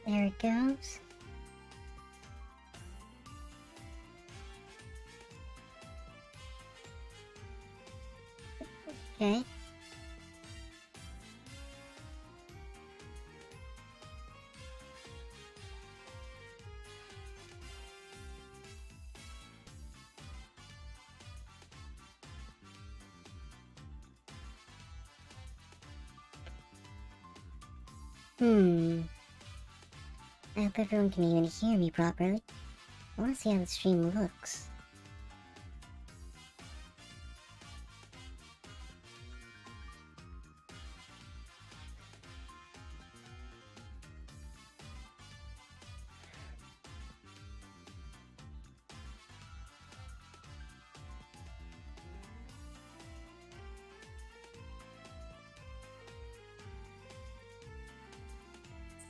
There it goes. Okay. I hope everyone can even hear me properly. I want to see how the stream looks.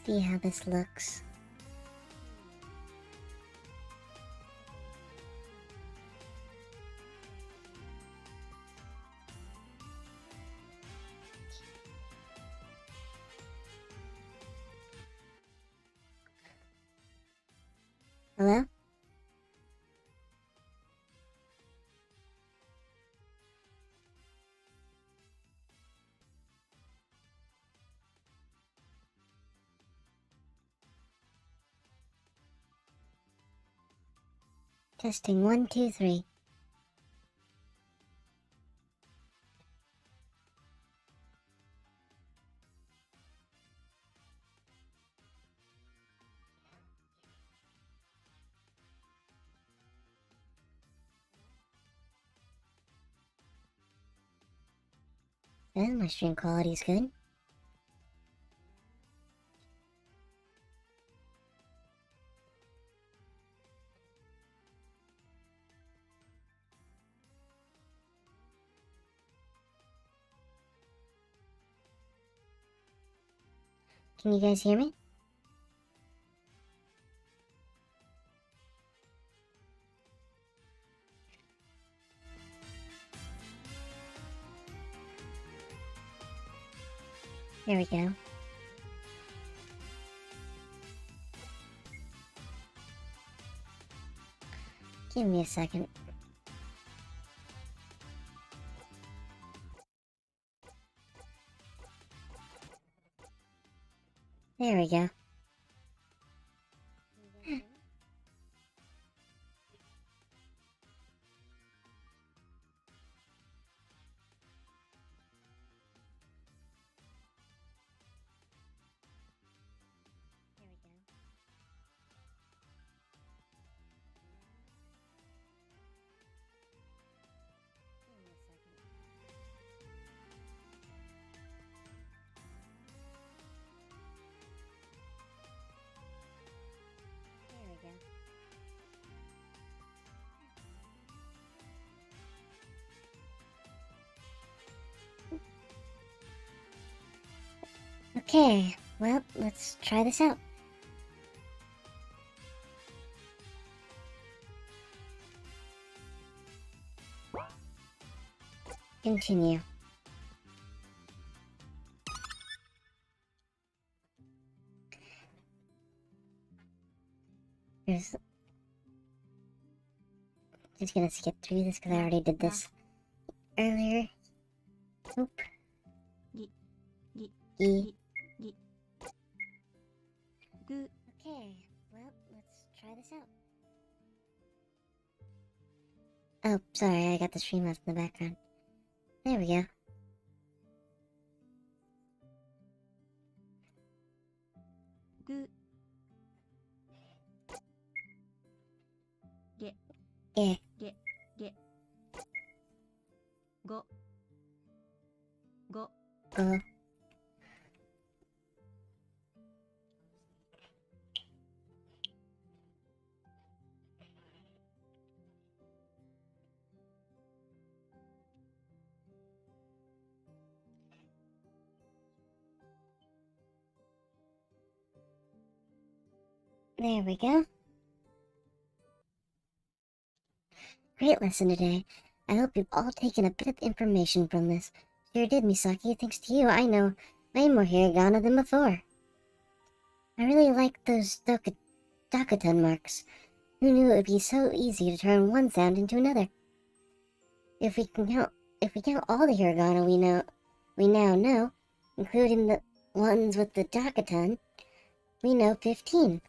See how this looks. Hello? Testing 1, 2, 3. And my stream quality is good. Can you guys hear me? There we go. Give me a second. There we go. Okay, well, let's try this out. Continue. Here's... Just gonna skip through this because I already did this earlier. Oop. E. Okay, well, let's try this out. Oh, sorry, I got the stream left in the background. There we go. Get. Go. Go. There we go. Great lesson today. I hope you've all taken a bit of information from this. Sure did, Misaki. Thanks to you, I know way more hiragana than before. I really like those Dakuton marks. Who knew it would be so easy to turn one sound into another? If we count all the hiragana we now know, including the ones with the Dakuton, we know 15.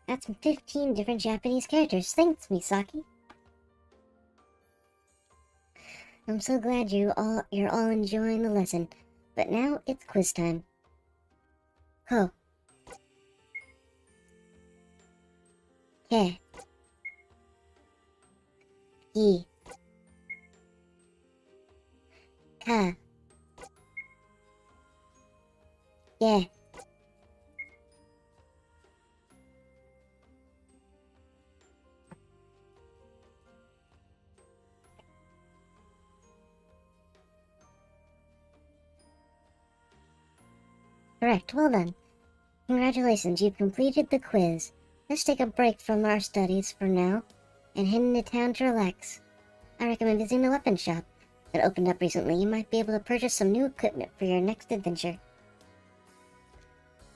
That's 15 different Japanese characters. Thanks, Misaki. I'm so glad you're all enjoying the lesson. But now it's quiz time. Ho. Ke. Yi. Ka. Ge. Correct, well done. Congratulations, you've completed the quiz. Let's take a break from our studies for now and head into town to relax. I recommend visiting the weapons shop that opened up recently. You might be able to purchase some new equipment for your next adventure.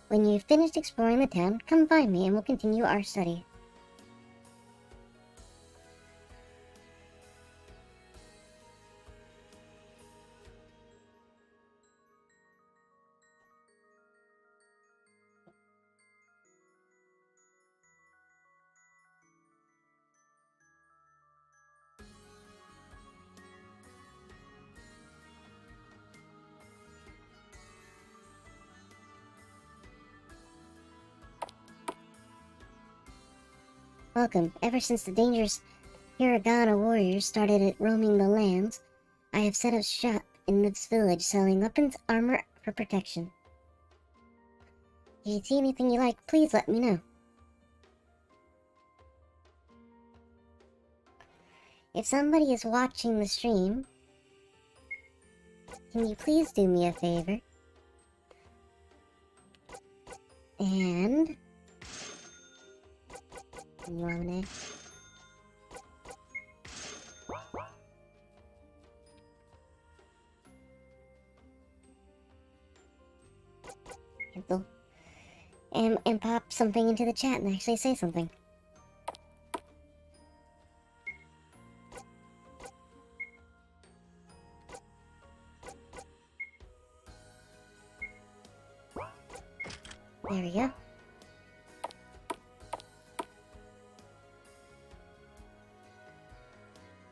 When you've finished exploring the town, come find me and we'll continue our study. Welcome. Ever since the dangerous Hiragana warriors started roaming the lands, I have set up shop in this village selling weapons, armor for protection. If you see anything you like, please let me know. If somebody is watching the stream, can you please do me a favor? And... lemonade. Cancel. And pop something into the chat and actually say something. There we go.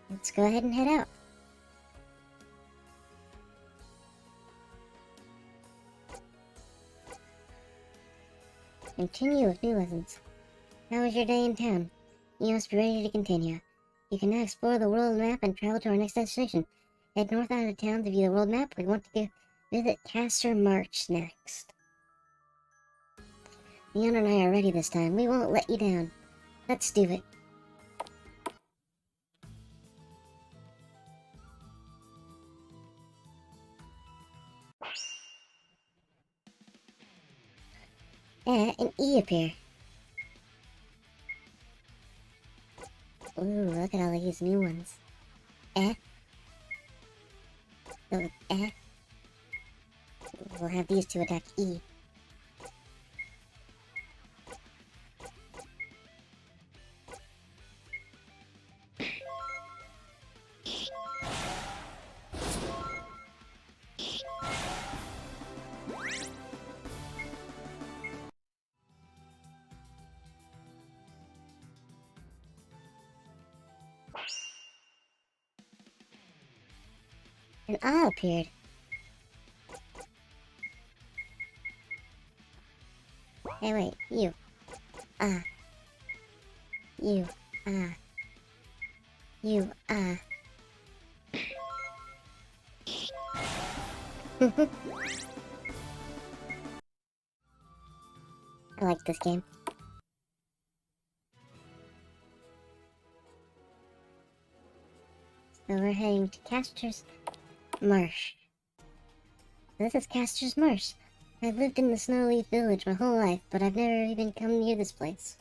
Let's go ahead and head out. Continue with new lessons. How was your day in town? You must be ready to continue. You can now explore the world map and travel to our next destination. Head north out of town to view the world map. We want to visit Castor March next. Leon and I are ready this time. We won't let you down. Let's do it. An E appear. Ooh, look at all these new ones. Go with We'll have these two attack E. An A appeared. Hey, wait, you. You. You. I like this game. So we're heading to Castor's Marsh. This is Castor's Marsh. I've lived in the Snowleaf Village my whole life, but I've never even come near this place.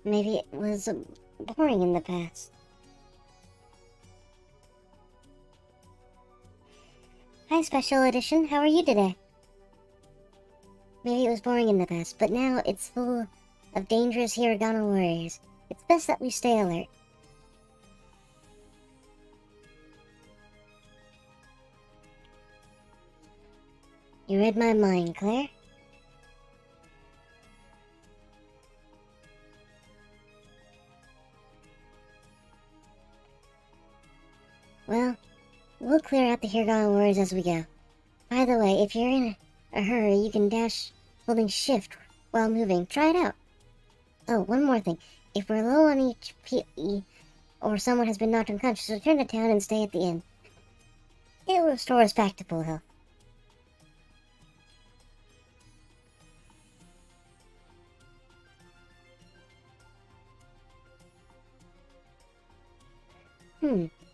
Maybe it was boring in the past. Hi, Special Edition. How are you today? Maybe it was boring in the past, but now it's full of dangerous Hiragana warriors. It's best that we stay alert. You read my mind, Claire. Well, we'll clear out the Hiragana warriors as we go. By the way, if you're in a hurry, you can dash holding shift while moving. Try it out. Oh, one more thing. If we're low on HP or someone has been knocked unconscious, return to town and stay at the inn. It will restore us back to full health.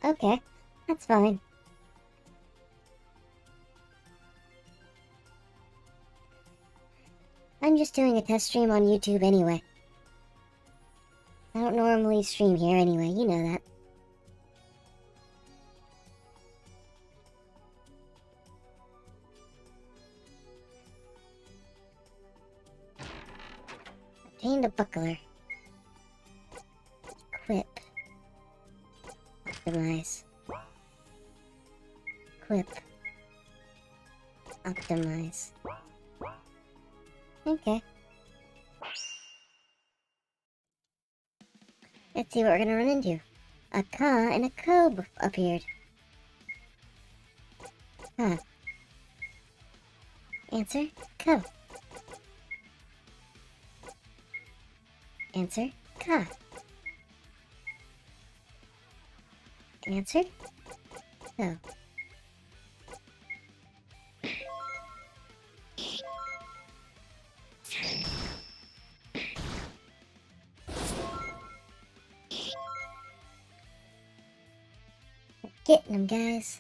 Okay. That's fine. I'm just doing a test stream on YouTube anyway. I don't normally stream here anyway, you know that. Obtained a buckler. Equip. Optimize. Equip. Optimize. Okay. Let's see what we're gonna run into. A Ka and a Ko appeared. Huh. Answer, Ko. Answer, Ka. Answer, Ko. Getting them, guys.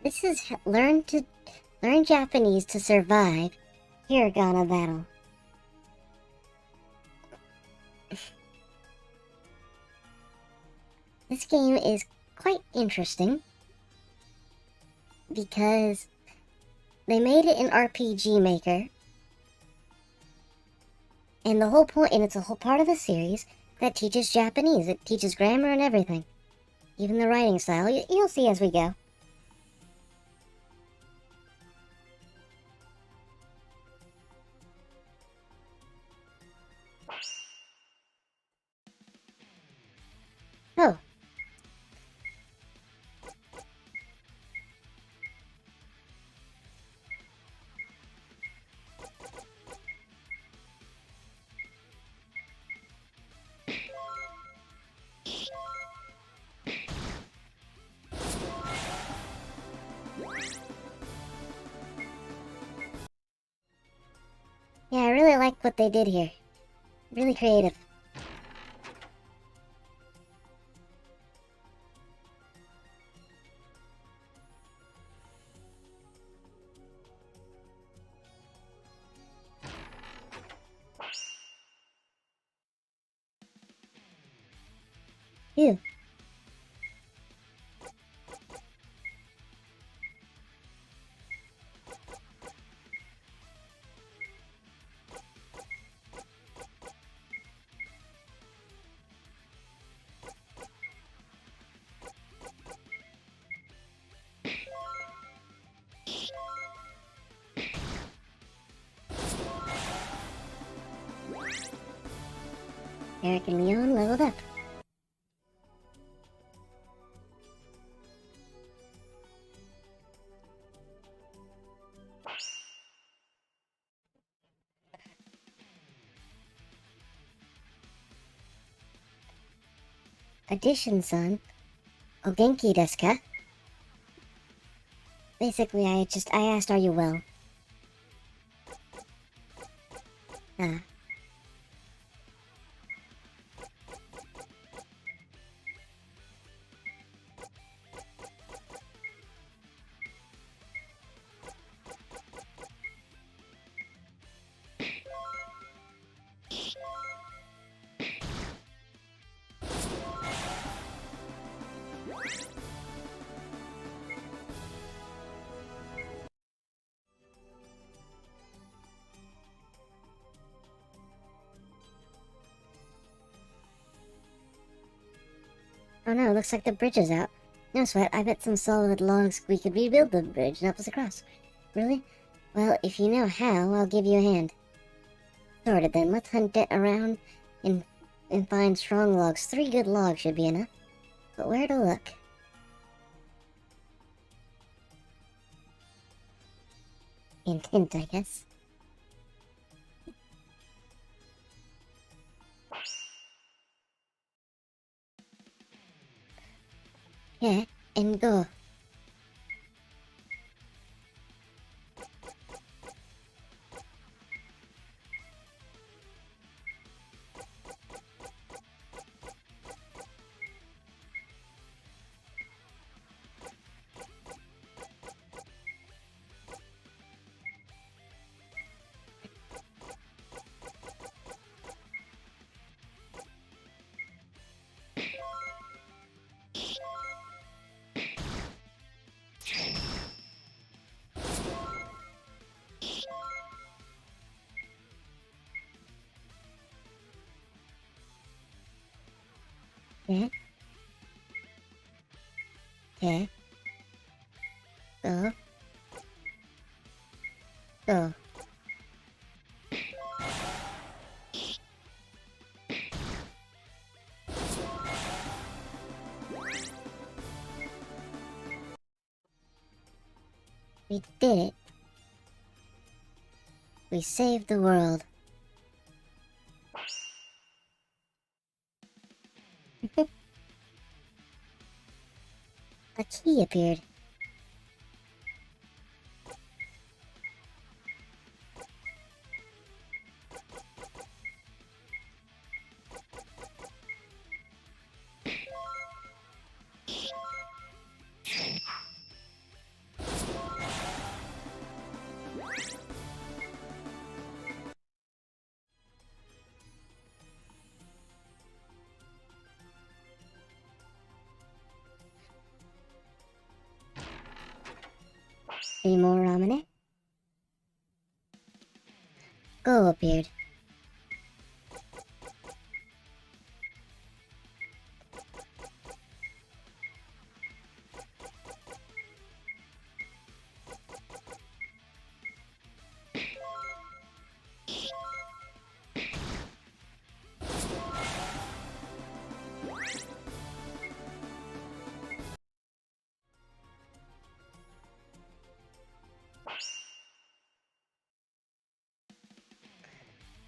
This is learn Japanese to survive Hiragana battle. This game is quite interesting because they made it in RPG Maker, and the whole point, and it's a whole part of the series that teaches Japanese. It teaches grammar and everything, even the writing style. You'll see as we go. Oh. Yeah, I really like what they did here. Really creative. Ew. Eric and Leon leveled up. Addition, son. O genki desu ka? Basically, I asked, are you well? Ah. Oh no, looks like the bridge is out. No sweat, I bet some solid logs we could rebuild the bridge and help us across. Really? Well, if you know how, I'll give you a hand. Sorted then, let's hunt it around and find strong logs. 3 good logs should be enough. But where to look? Hint, hint, I guess. Yeah, and go. Yeah. Yeah. Go. Go. We did it. We saved the world. A key appeared. Three more ramen. Go appeared.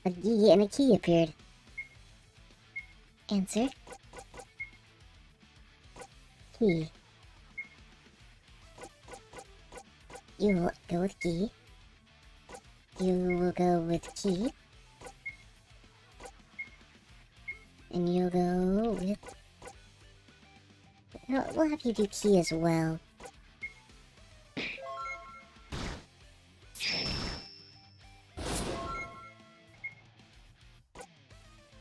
A key and a key appeared. Answer. Key. You will go with key. You will go with key. And you'll go with... No, we'll have you do key as well.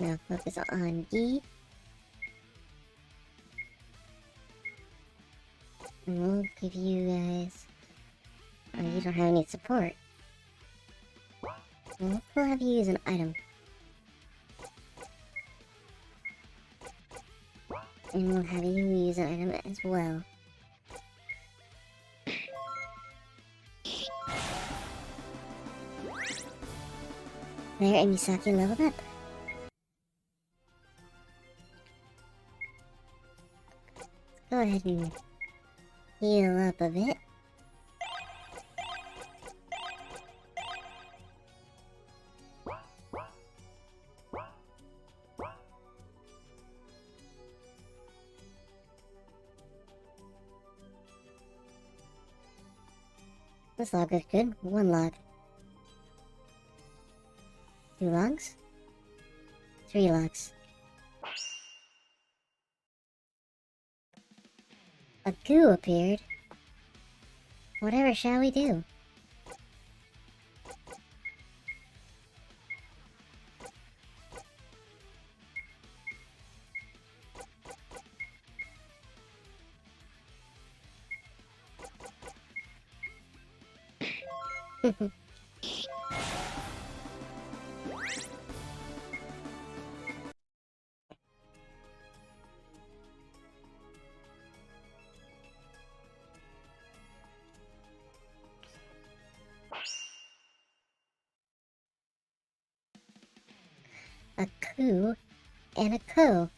Now focus on key. And we'll give you guys... Oh, you don't have any support. Well, we'll have you use an item. And we'll have you use an item as well. There, and Misaki leveled up. Go ahead and heal up a bit. This log is good. 1 log. 2 logs? 3 logs. A goo appeared. Whatever shall we do? A coo and a co.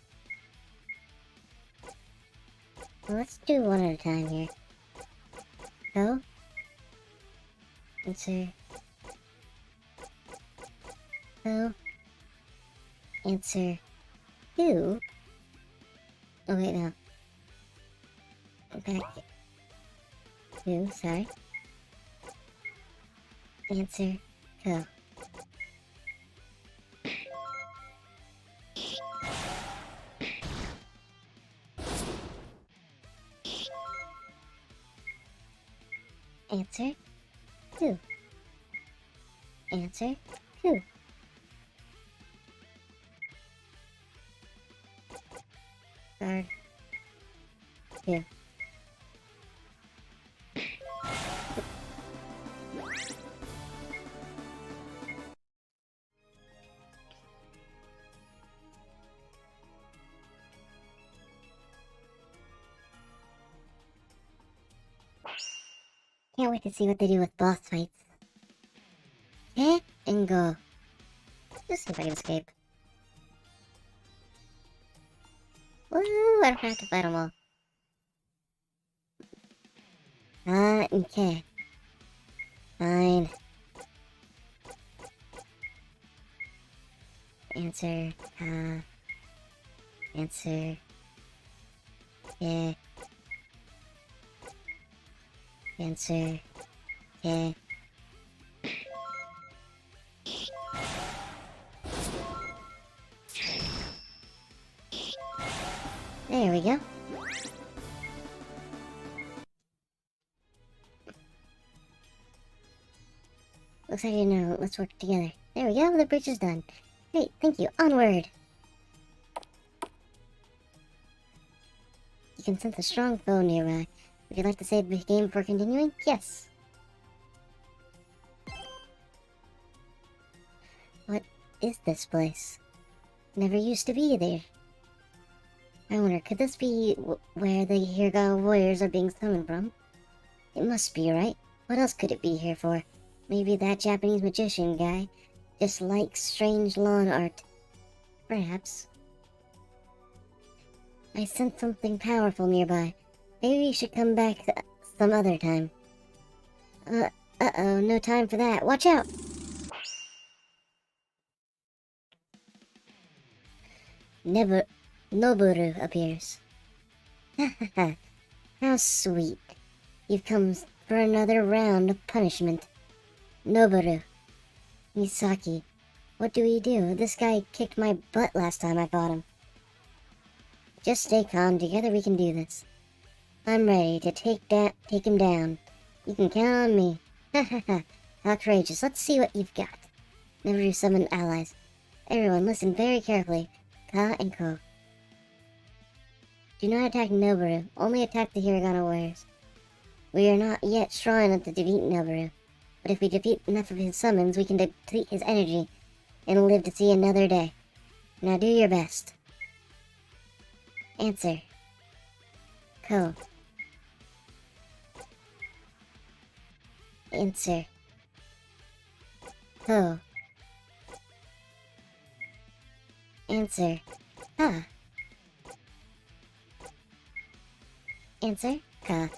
Well, let's do one at a time here. Co. Answer. Co. Answer. Who? Oh wait, no. Back. Who? Sorry. Answer. Co. Answer. Who? Answer. Who? Guard. Who? Can't wait to see what they do with boss fights. Hit and go. Just see if I can escape. Woo! I don't have to fight them all. Okay. Fine. Answer. Answer. Yeah. Answer. Yeah. There we go. Looks like you know. Let's work together. There we go. The bridge is done. Great. Thank you. Onward. You can sense a strong foe nearby. Would you like to save the game before continuing? Yes. What is this place? Never used to be there. I wonder, could this be where the Hiragana warriors are being summoned from? It must be, right? What else could it be here for? Maybe that Japanese magician guy just likes strange lawn art. Perhaps. I sense something powerful nearby. Maybe we should come back some other time. Uh-oh, no time for that. Watch out! Noboru appears. Hahaha, how sweet. You've come for another round of punishment. Noboru. Misaki. What do we do? This guy kicked my butt last time I fought him. Just stay calm. Together we can do this. I'm ready to take him down. You can count on me. Hahaha. How courageous. Let's see what you've got. Never summon allies. Everyone, listen very carefully. Ka and Ko. Do not attack Noboru. Only attack the Hiragana warriors. We are not yet strong enough to defeat Noboru. But if we defeat enough of his summons, we can deplete his energy and live to see another day. Now do your best. Answer. Ko. Answer. Ko. Answer. Ka. Answer. Ka.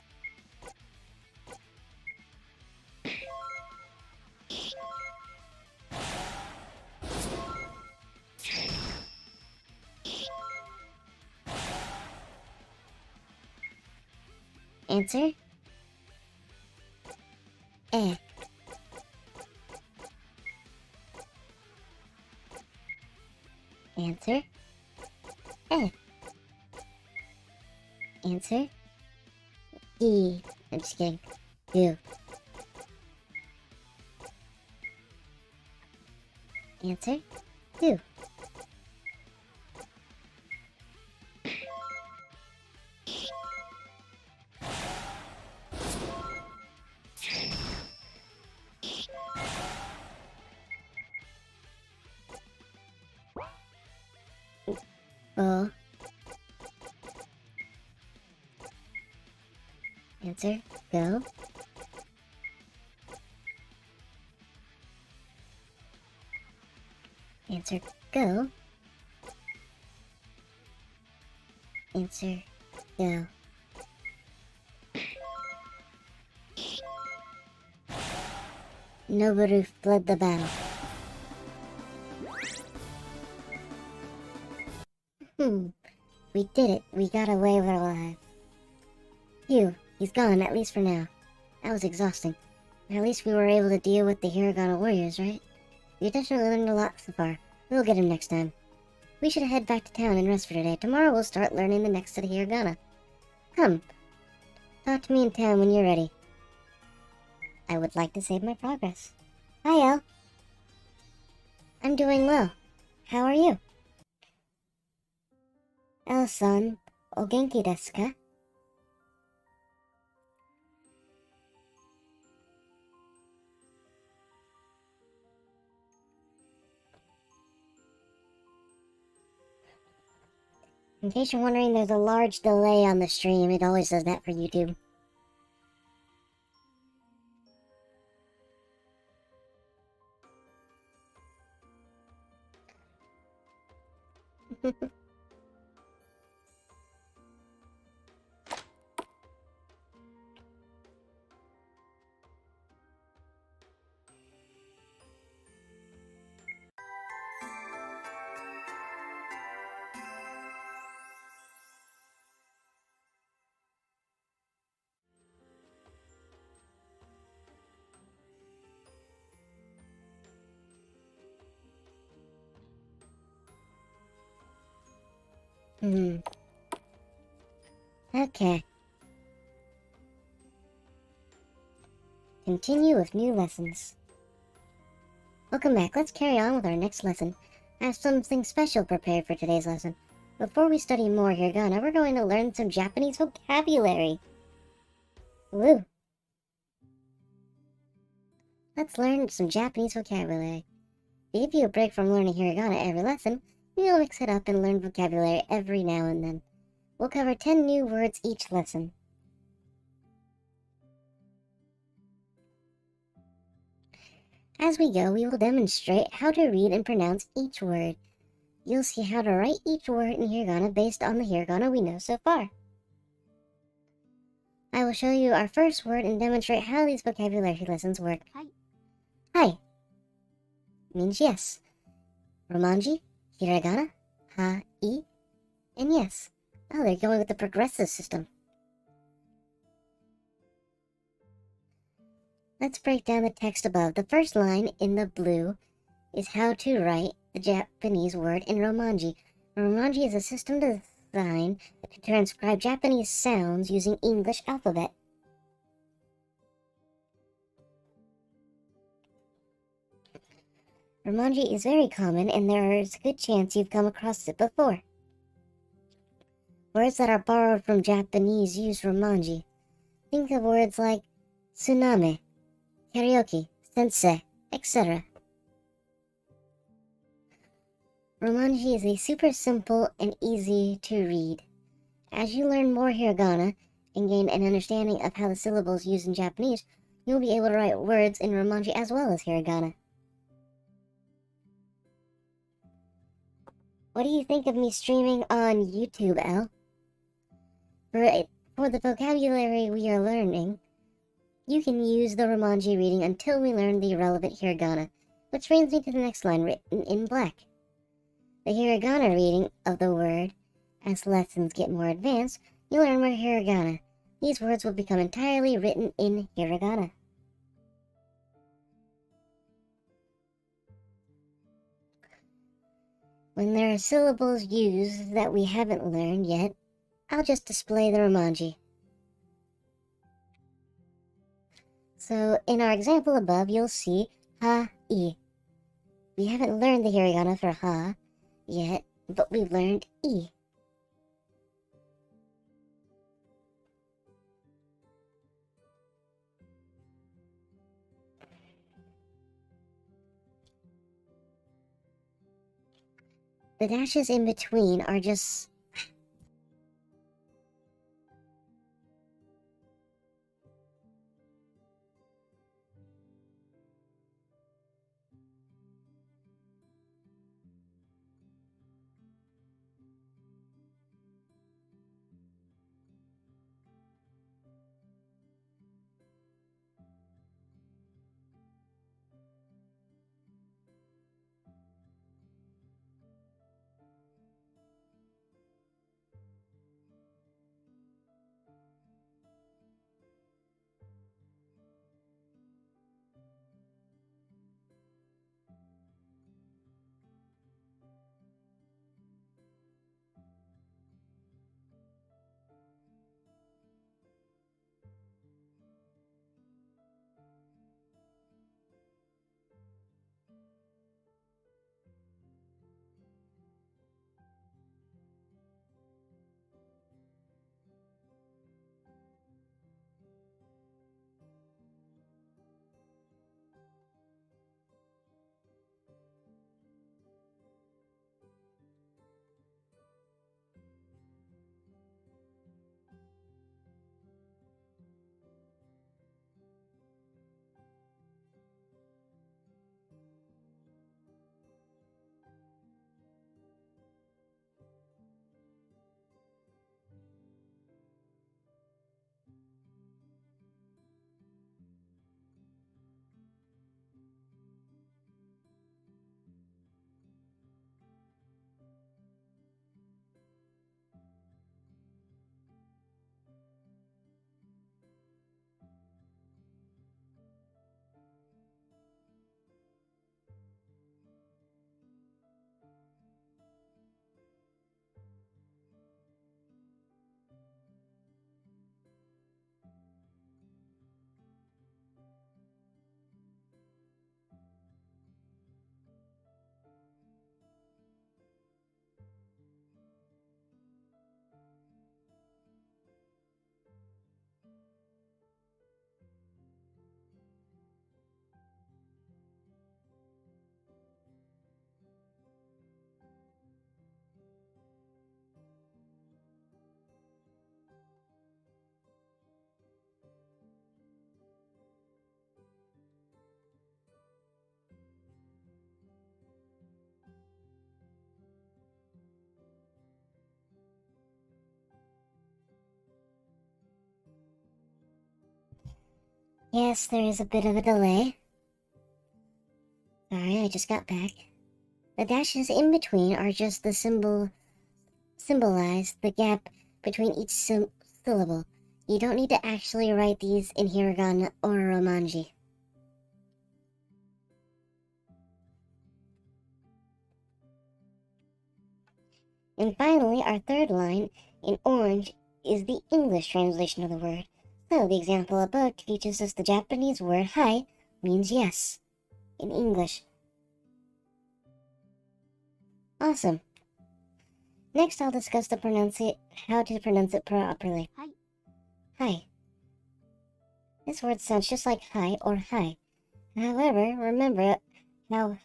Answer. Eh. Answer. Eh. Answer. E. I'm just kidding. Do. Answer. Do. Oh. Answer. Go. Answer. Go. Answer. Go. Noboru fled the battle. We did it. We got away with our lives. Phew, he's gone, at least for now. That was exhausting. But at least we were able to deal with the Hiragana warriors, right? We definitely learned a lot so far. We'll get him next time. We should head back to town and rest for today. Tomorrow we'll start learning the next set of Hiragana. Come. Talk to me in town when you're ready. I would like to save my progress. Hi, El. I'm doing well. How are you? El-san, o genki desu ka? In case you're wondering, there's a large delay on the stream. It always does that for YouTube. Okay. Continue with new lessons. Welcome back. Let's carry on with our next lesson. I have something special prepared for today's lesson. Before we study more Hiragana, we're going to learn some Japanese vocabulary. Woo! Let's learn some Japanese vocabulary. To give you a break from learning Hiragana every lesson, we'll mix it up and learn vocabulary every now and then. We'll cover 10 new words each lesson. As we go, we will demonstrate how to read and pronounce each word. You'll see how to write each word in Hiragana based on the Hiragana we know so far. I will show you our first word and demonstrate how these vocabulary lessons work. Hi. Hi means yes. Romanji, Hiragana, ha, I, and yes. Oh, they're going with the progressive system. Let's break down the text above. The first line in the blue is how to write the Japanese word in Romanji. Romanji is a system designed to transcribe Japanese sounds using English alphabet. Romanji is very common, and there is a good chance you've come across it before. Words that are borrowed from Japanese use Romanji. Think of words like tsunami, karaoke, sensei, etc. Romanji is a super simple and easy to read. As you learn more Hiragana and gain an understanding of how the syllables used in Japanese, you'll be able to write words in Romanji as well as Hiragana. What do you think of me streaming on YouTube, El? For the vocabulary we are learning, you can use the Romanji reading until we learn the relevant Hiragana, which brings me to the next line written in black. The Hiragana reading of the word, as lessons get more advanced, you learn more Hiragana. These words will become entirely written in Hiragana. When there are syllables used that we haven't learned yet, I'll just display the romanji. So in our example above, you'll see ha-i. We haven't learned the hiragana for ha yet, but we've learned i. The dashes in between are just... Yes, there is a bit of a delay. Sorry, I just got back. The dashes in between are just the symbolize the gap between each syllable. You don't need to actually write these in hiragana or romanji. And finally, our third line in orange is the English translation of the word. So the example above teaches us the Japanese word hi means yes in English. Awesome. Next, I'll discuss how to pronounce it properly. Hi. Hi. This word sounds just like hi or hi. However, remember how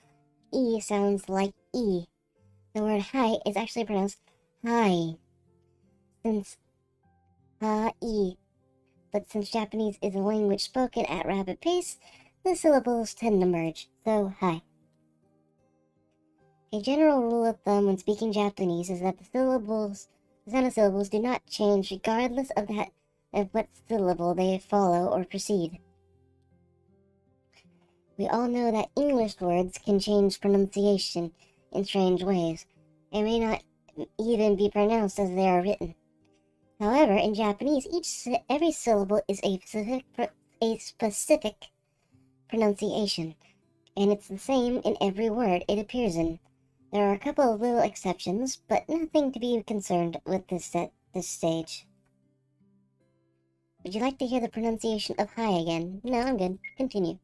e sounds like e. The word hi is actually pronounced hi. Since ha-i. But since Japanese is a language spoken at rapid pace, the syllables tend to merge, so hi. A general rule of thumb when speaking Japanese is that the sound of syllables do not change regardless of what syllable they follow or precede. We all know that English words can change pronunciation in strange ways, and may not even be pronounced as they are written. However, in Japanese, every syllable is a specific pronunciation, and it's the same in every word it appears in. There are a couple of little exceptions, but nothing to be concerned with this at this stage. Would you like to hear the pronunciation of hi again? No, I'm good. Continue.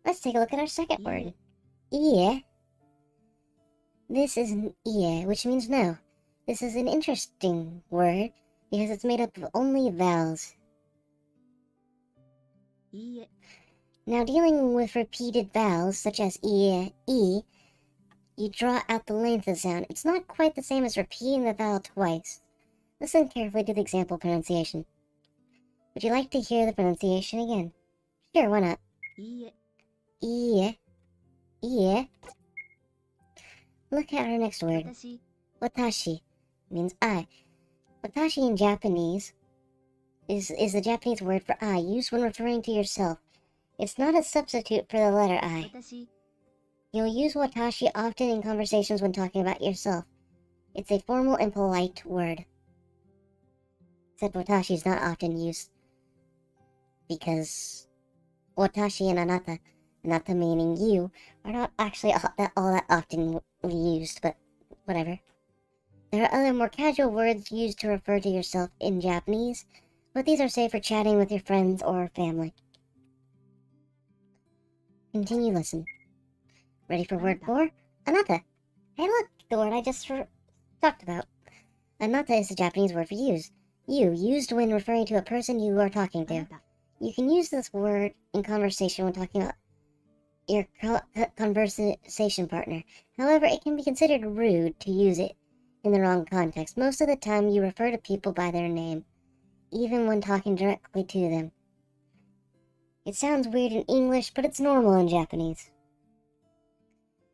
Let's take a look at our second word. Ie. This is an ie, which means no. This is an interesting word because it's made up of only vowels. Ie. Now, dealing with repeated vowels, such as ie, e, you draw out the length of the sound. It's not quite the same as repeating the vowel twice. Listen carefully to the example pronunciation. Would you like to hear the pronunciation again? Sure, why not? Ie. Ie. Ie. Look at our next word. Watashi. Watashi means I. Watashi in Japanese is the Japanese word for I, used when referring to yourself. It's not a substitute for the letter I. Watashi. You'll use watashi often in conversations when talking about yourself. It's a formal and polite word. Except watashi is not often used because watashi and anata meaning you, are not actually all that often used, but whatever. There are other more casual words used to refer to yourself in Japanese, but these are safe for chatting with your friends or family. Continue listen. Ready for word 4? Anata. Hey look, the word I just talked about. Anata is the Japanese word for use. You, used when referring to a person you are talking to. You can use this word in conversation when talking about your conversation partner. However, it can be considered rude to use it in the wrong context. Most of the time, you refer to people by their name, even when talking directly to them. It sounds weird in English, but it's normal in Japanese.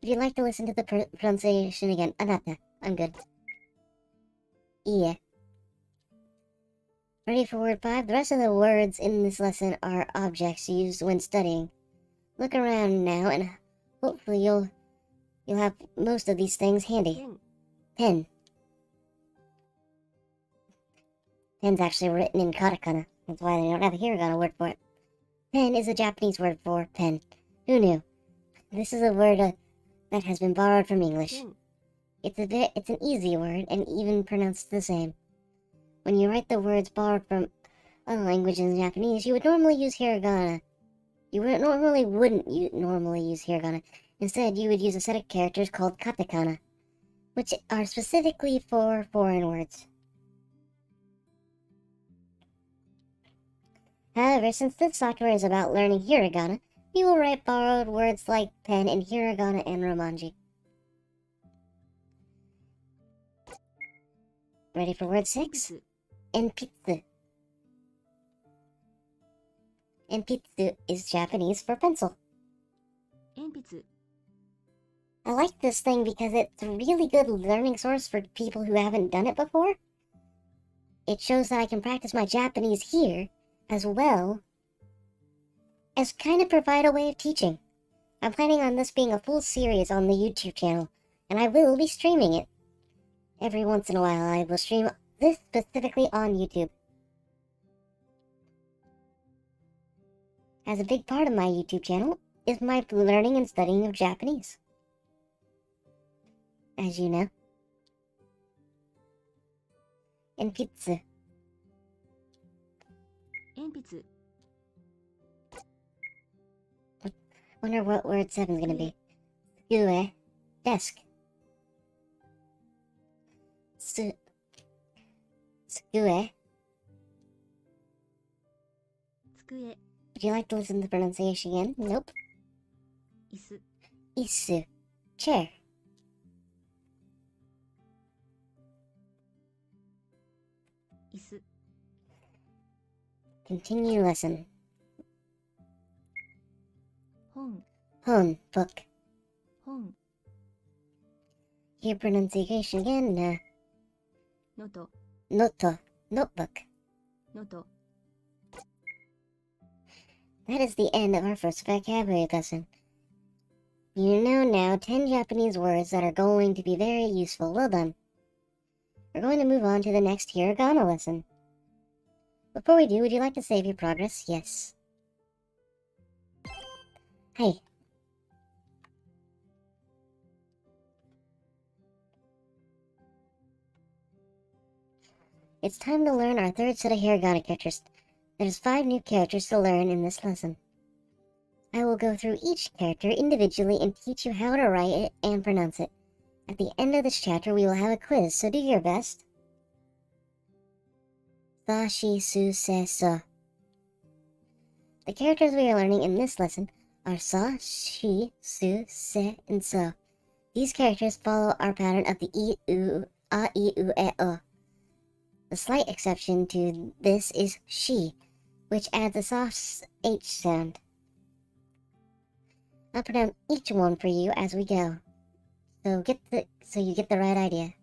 Would you like to listen to the pronunciation again? Anata. I'm good. Ie. Ready for word 5? The rest of the words in this lesson are objects used when studying. Look around now, and hopefully you'll have most of these things handy. Pen. Pen's actually written in katakana. That's why they don't have a hiragana word for it. Pen is a Japanese word for pen. Who knew? This is a word that has been borrowed from English. It's an easy word and even pronounced the same. When you write the words borrowed from other languages in Japanese, you would normally use hiragana. You wouldn't normally use hiragana. Instead, you would use a set of characters called katakana, which are specifically for foreign words. However, since this software is about learning hiragana, we will write borrowed words like pen in hiragana and romanji. Ready for word 6? Enpitsu. Enpitsu is Japanese for pencil. Enpitsu. I like this thing because it's a really good learning source for people who haven't done it before. It shows that I can practice my Japanese here, as well as kind of provide a way of teaching. I'm planning on this being a full series on the YouTube channel, and I will be streaming it. Every once in a while I will stream this specifically on YouTube. As a big part of my YouTube channel is my learning and studying of Japanese. As you know. Enpitsu. Enpitsu. Wonder what word 7 is gonna be. Tsukue. Desk. Tsukue. Tsukue. Would you like to listen to the pronunciation again? Nope. Isu. Isu. Chair. Isu. Continue lesson. Hon. Hon. Book. Hon. Hear pronunciation again. Noto. Noto. Notebook. Noto. That is the end of our first vocabulary lesson. You know now 10 Japanese words that are going to be very useful. Well done. We're going to move on to the next hiragana lesson. Before we do, would you like to save your progress? Yes. Hey. It's time to learn our third set of hiragana characters. There's 5 new characters to learn in this lesson. I will go through each character individually and teach you how to write it and pronounce it. At the end of this chapter, we will have a quiz, so do your best. Sa, shi, su, se, so. The characters we are learning in this lesson are sa, shi, su, se, and so. These characters follow our pattern of the I, U, A, I, U, E, O. The slight exception to this is she, which adds a soft H sound. I'll pronounce each one for you as we go, so you get the right idea.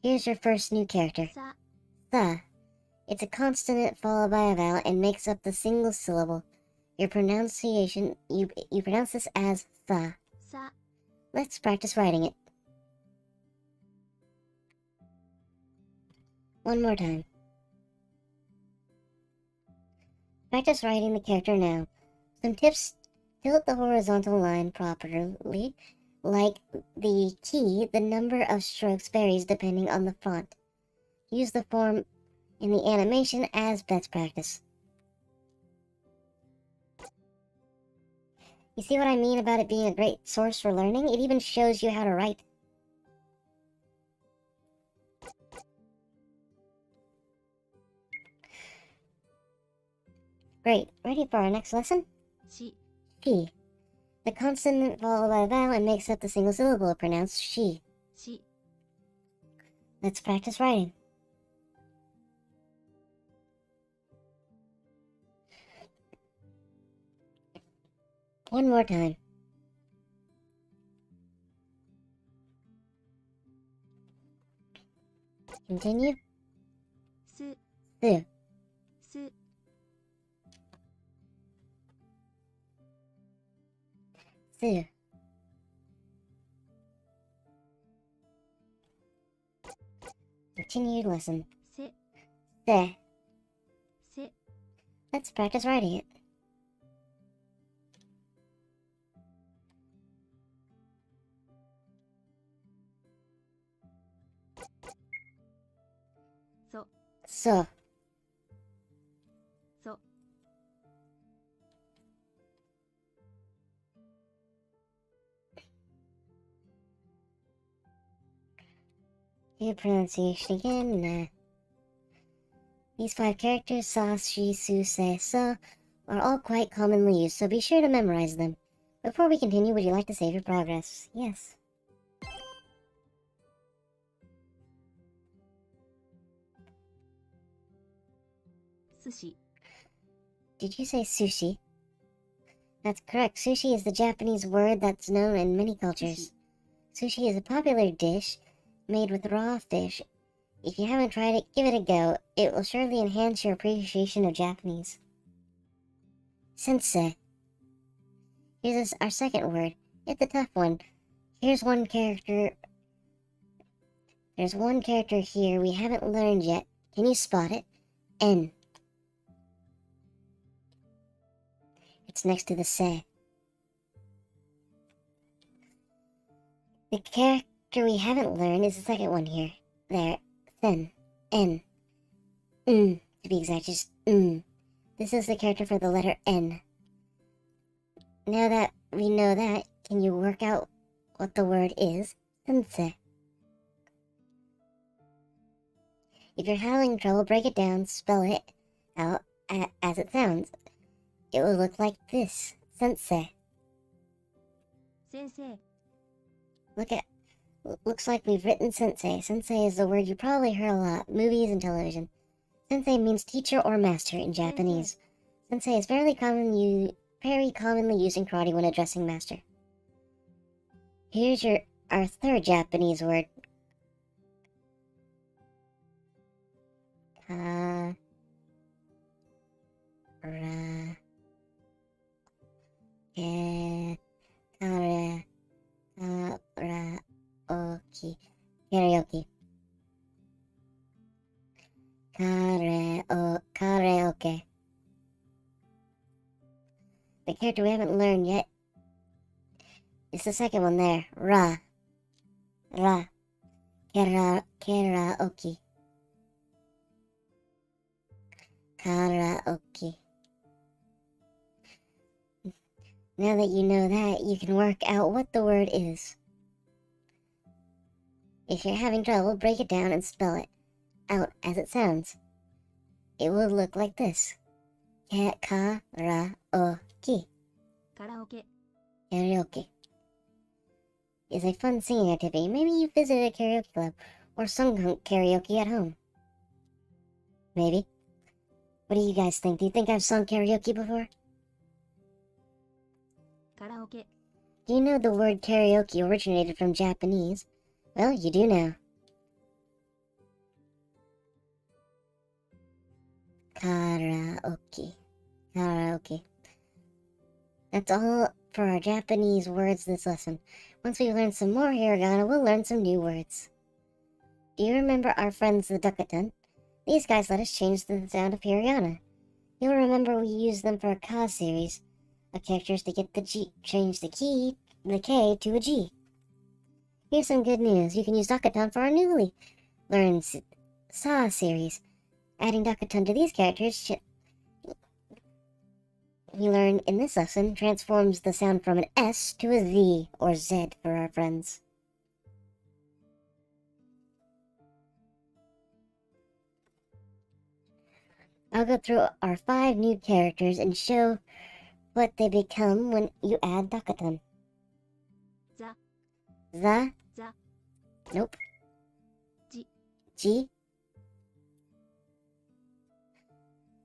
Here's your first new character. Sa. Sa. It's a consonant followed by a vowel and makes up the single syllable. Your pronunciation, you pronounce this as sa. Sa. Let's practice writing it. One more time. Practice writing the character now. Some tips: tilt the horizontal line properly. Like the key, the number of strokes varies depending on the font. Use the form in the animation as best practice. You see what I mean about it being a great source for learning? It even shows you how to write. Great. Ready for our next lesson? Shi. She. The consonant followed by a vowel and makes up the single syllable pronounced she. Shi. Let's practice writing. One more time. Continue. Su. Su. Su. Su. Continued lesson. Se. Se. Se. Let's practice writing it. So. So. So. Your pronunciation again. These 5 characters, sa, shi, su, se, so, are all quite commonly used, so be sure to memorize them. Before we continue, would you like to save your progress? Yes. Sushi. Did you say sushi? That's correct. Sushi is the Japanese word that's known in many cultures. Sushi is a popular dish made with raw fish. If you haven't tried it, give it a go. It will surely enhance your appreciation of Japanese. Sensei. Here's our second word. It's a tough one. Here's one character. There's one character here we haven't learned yet. Can you spot it? N. It's next to the se. The character we haven't learned is the second one here. There. Sen. N. To be exact, just This is the character for the letter N. Now that we know that, can you work out what the word is? Sensei. If you're having trouble, break it down, spell it out as it sounds. It will look like this. Sensei. Sensei. Looks like we've written sensei. Sensei is the word you probably heard a lot, movies and television. Sensei means teacher or master in Japanese. Sensei is very commonly used in karate when addressing master. Here's our third Japanese word. Kara. Karaoke. Karaoke. Karaoke. The character we haven't learned yet is the second one there. Ra. Karaoke. Karaoke. Now that you know that, you can work out what the word is. If you're having trouble, break it down and spell it out as it sounds. It will look like this. Karaoke. カラオケ Karaoke is a fun singing activity. Maybe you visited a karaoke club or sung karaoke at home. Maybe. What do you guys think? Do you think I've sung karaoke before? カラオケ Do you know the word karaoke originated from Japanese? Well, you do now. Karaoke. Karaoke. That's all for our Japanese words this lesson. Once we learn some more hiragana, we'll learn some new words. Do you remember our friends the Duckatun? These guys let us change the sound of hiragana. You'll remember we used them for a ka series of characters to get the G, change the K to a G. Here's some good news. You can use Duckatun for our newly learned Sa series. Adding Duckatun to these characters we learned in this lesson transforms the sound from an S to a Z or Z for our friends. I'll go through our 5 new characters and show what they become when you add Duckatun. ザ The. ザ Nope. G. G.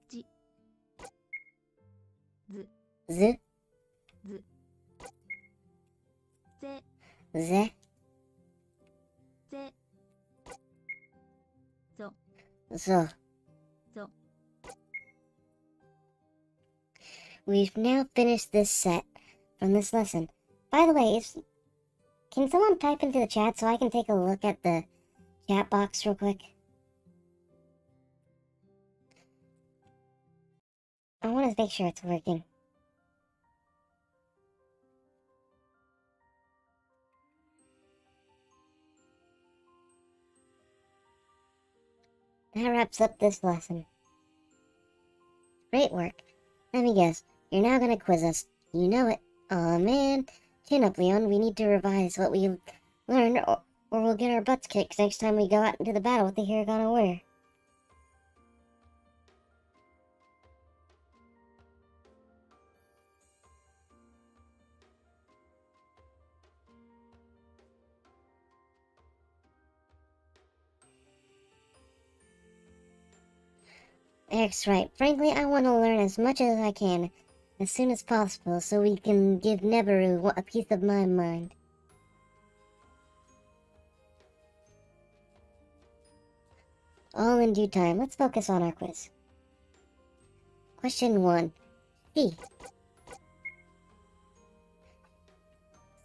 G. Z Z. Zゼ Z.ゼゾ So.ゾ We've now finished this set from this lesson. By the way, can someone type into the chat so I can take a look at the chat box real quick? I want to make sure it's working. That wraps up this lesson. Great work. Let me guess, you're now gonna quiz us. You know it. Aw, man. Chin up, Leon. We need to revise what we learned, or we'll get our butts kicked next time we go out into the battle with the hiragana warrior. Eric's right. Frankly, I want to learn as much as I can, as soon as possible, so we can give Nebaru a piece of my mind. All in due time. Let's focus on our quiz. Question 1. P.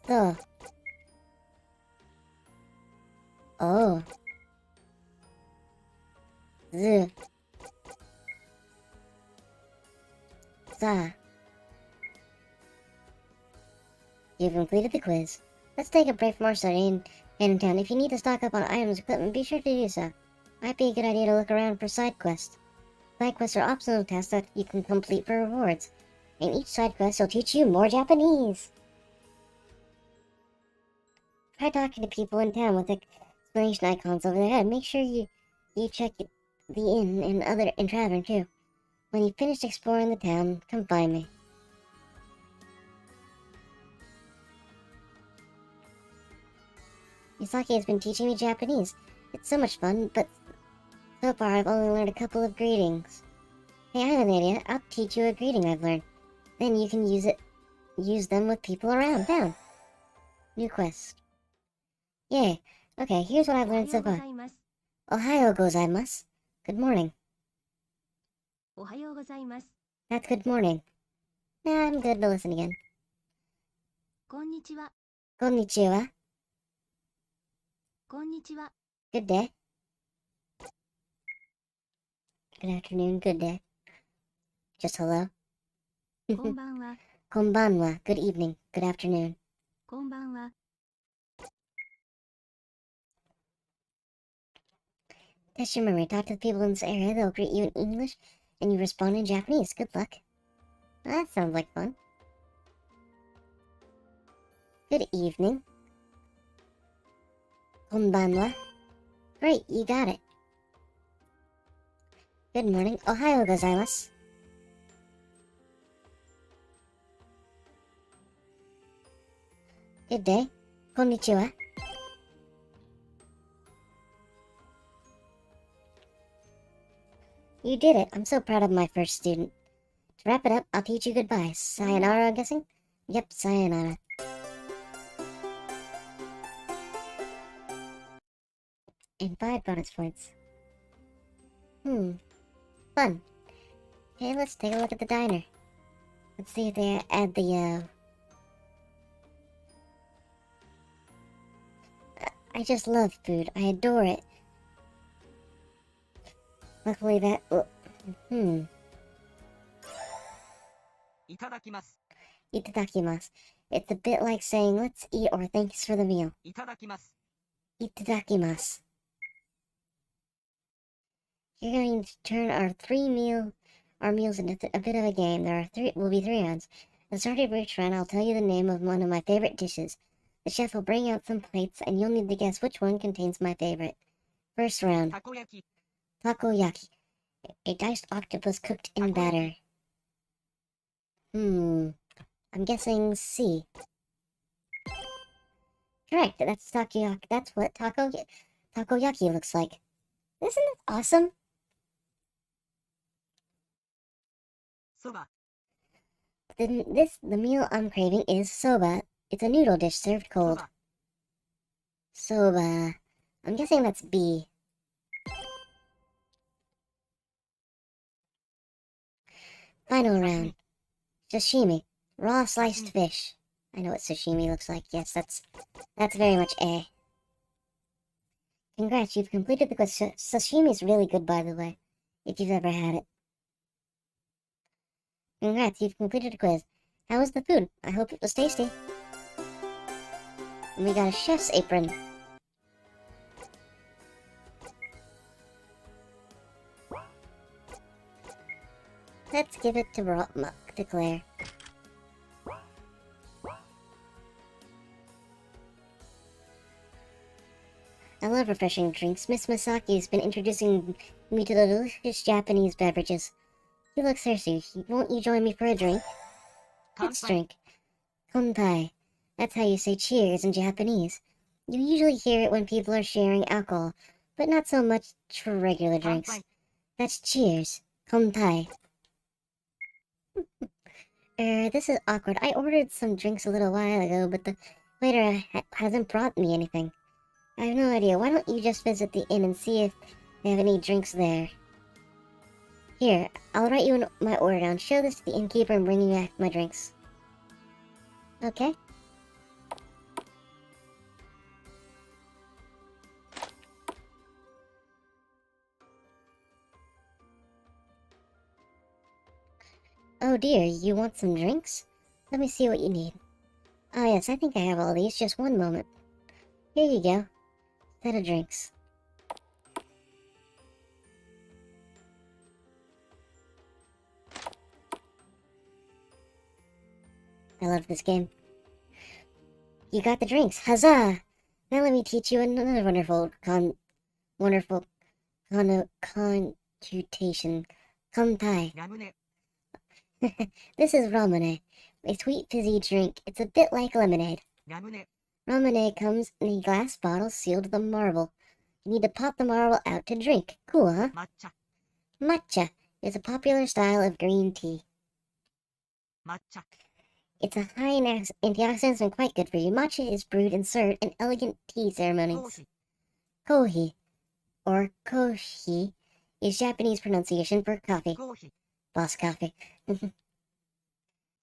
So. Oh. Z. Sa. You've completed the quiz. Let's take a break from our study in town. If you need to stock up on items and equipment, be sure to do so. Might be a good idea to look around for side quests. Side quests are optional tasks that you can complete for rewards. And each side quest will teach you more Japanese. Try talking to people in town with explanation icons over their head. Make sure you check the inn and tavern too. When you've finished exploring the town, come find me. Misaki has been teaching me Japanese. It's so much fun, but so far I've only learned a couple of greetings. Hey, I have an idea. I'll teach you a greeting I've learned. Then you can use them with people around town. New quest. Yay. Okay, here's what I've おは learned よ so うござ far. います Ohayo gozaimasu. Good morning. おはようございます That's good morning. Nah, I'm good to listen again. こんにちは Konnichiwa. こんにちは Good day. Good afternoon, good day. Just hello. こんばんは Konbanwa. Good evening, good afternoon. こんばんは Test your memory. Talk to the people in this area. They'll greet you in English And you respond in Japanese. Good luck. Well, that sounds like fun. Good evening. Konbanwa. Great, you got it. Good morning. Ohayo gozaimasu. Good day. Konnichiwa. You did it. I'm so proud of my first student. To wrap it up, I'll teach you goodbye. Sayonara, I'm guessing? Yep, sayonara. And 5 bonus points. Fun. Okay, let's take a look at the diner. Let's see if they add the, I just love food. I adore it. Luckily that... Itadakimasu. Itadakimasu. It's a bit like saying, let's eat or thanks for the meal. Itadakimasu. Itadakimasu. You're going to turn our meals into a bit of a game. Will be 3 rounds. At the start of each round, I'll tell you the name of one of my favorite dishes. The chef will bring out some plates, and you'll need to guess which one contains my favorite. First round. Takoyaki. Takoyaki. A diced octopus cooked in batter. I'm guessing C. Correct, that's takoyaki. That's what takoyaki looks like. Isn't it awesome? Soba. The meal I'm craving is soba. It's a noodle dish served cold. Soba. I'm guessing that's B. Final round. Sashimi. Raw sliced fish. I know what sashimi looks like. Yes, that's very much A. Congrats, you've completed the quiz. Sashimi is really good, by the way, if you've ever had it. Congrats, you've completed the quiz. How was the food? I hope it was tasty. And we got a chef's apron. Let's give it to Claire. I love refreshing drinks. Miss Masaki's been introducing me to the delicious Japanese beverages. You look thirsty. Won't you join me for a drink? Let's drink. Konpai. That's how you say cheers in Japanese. You usually hear it when people are sharing alcohol, but not so much for regular drinks. That's cheers. Konpai. This is awkward. I ordered some drinks a little while ago, but the waiter hasn't brought me anything. I have no idea. Why don't you just visit the inn and see if they have any drinks there? Here, I'll write you my order down. Show this to the innkeeper and bring you back my drinks. Okay? Oh dear, you want some drinks? Let me see what you need. Oh yes, I think I have all these. Just one moment. Here you go. Set of drinks. I love this game. You got the drinks. Huzzah! Now let me teach you another wonderful conjutation. Kontai. Ramune. This is ramune, a sweet fizzy drink. It's a bit like lemonade. Ramune. Ramune comes in a glass bottle sealed with a marble. You need to pop the marble out to drink. Cool, huh? Matcha. Matcha is a popular style of green tea. Matcha. It's a high in antioxidants and quite good for you. Matcha is brewed and served in elegant tea ceremonies. Kohi, or koshi, is Japanese pronunciation for coffee. Kohi. Boss coffee.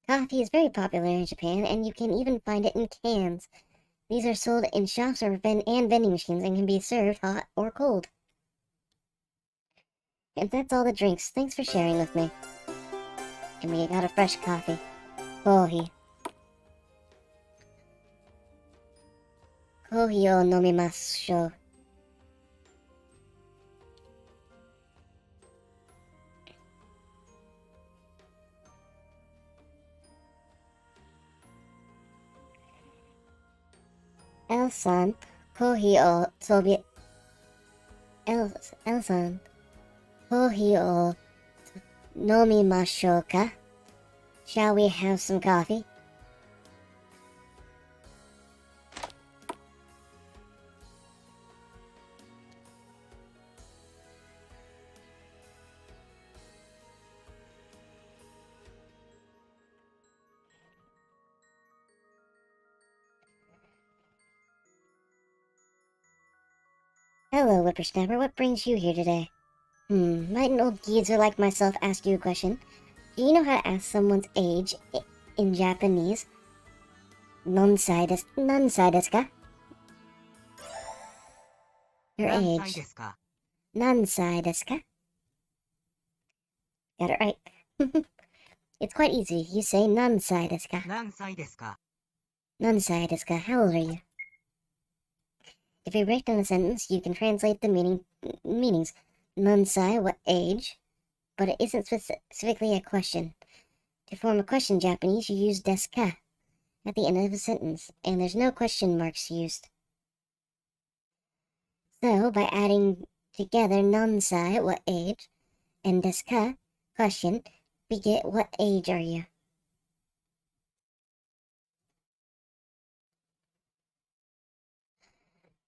Coffee is very popular in Japan, and you can even find it in cans. These are sold in shops and vending machines and can be served hot or cold. And that's all the drinks. Thanks for sharing with me. And we got a fresh coffee. Kohi. Kohi o nomimasu. Elsan, kohi o sobi... Elsan, kohi o nomimashou ka? Shall we have some coffee? Hello, whippersnapper. What brings you here today? Might an old geezer like myself ask you a question? Do you know how to ask someone's age in Japanese? Nansai desu ka? Your 何歳 age. ですか Nansai desu ka? Got it right. It's quite easy. You say nansai desu ka? 何歳ですか Nansai desu ka? How old are you? If you break down a sentence, you can translate the meanings. Nansai, what age? But it isn't specifically a question. To form a question in Japanese, you use desu ka at the end of a sentence, and there's no question marks used. So, by adding together nansai, what age, and desu ka, question, we get what age are you?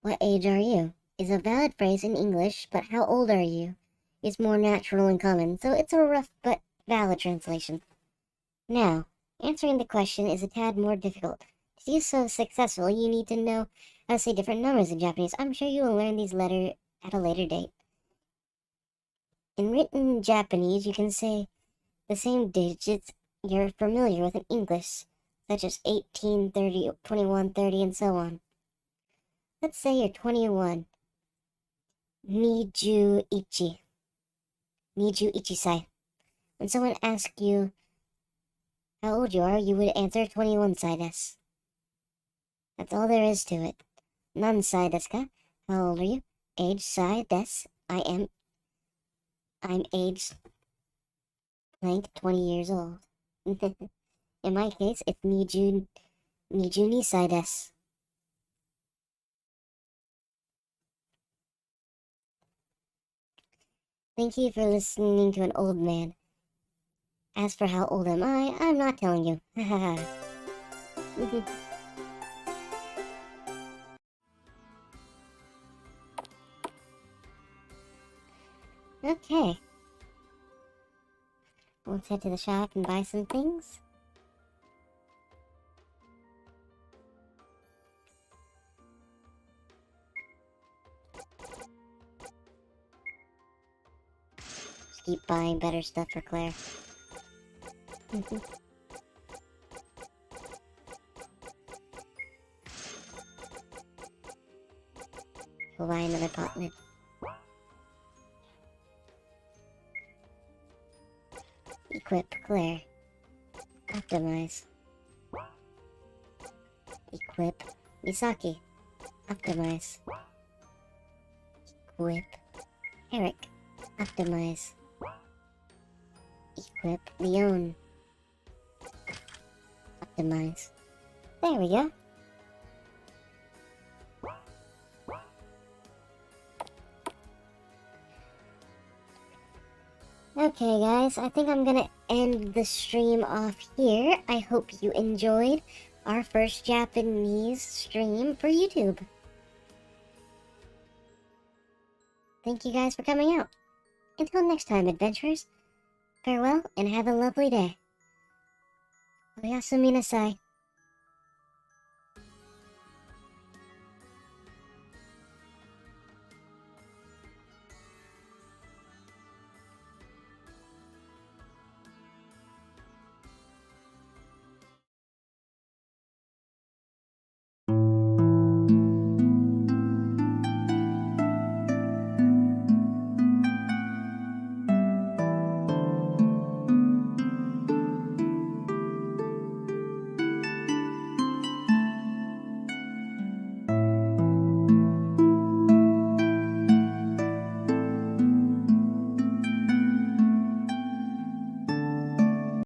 What age are you is a valid phrase in English, but how old are you is more natural and common, so it's a rough but valid translation. Now, answering the question is a tad more difficult. To do so successfully, you need to know how to say different numbers in Japanese. I'm sure you will learn these later at a later date. In written Japanese, you can say the same digits you're familiar with in English, such as 18, 30, 21, 30, and so on. Let's say you're 21. Nijuichi. Nijuichi-sai. When someone asks you how old you are, you would answer 21-sai desu. That's all there is to it. Nansai desu ka? How old are you? Age sai desu. I'm aged blank 20 years old. In my case, it's Nijuni sai desu. Thank you for listening to an old man. As for how old am I, I'm not telling you. Okay. Let's head to the shop and buy some things. Just keep buying better stuff for Claire. We'll buy another pot lid. Equip Claire. Optimize. Equip Misaki. Optimize. Equip Eric. Optimize. Equip Leon. Optimize. There we go. Okay guys, I think I'm gonna end the stream off here. I hope you enjoyed our first Japanese stream for YouTube. Thank you guys for coming out. Until next time, adventurers, farewell and have a lovely day. Oyasuminasai.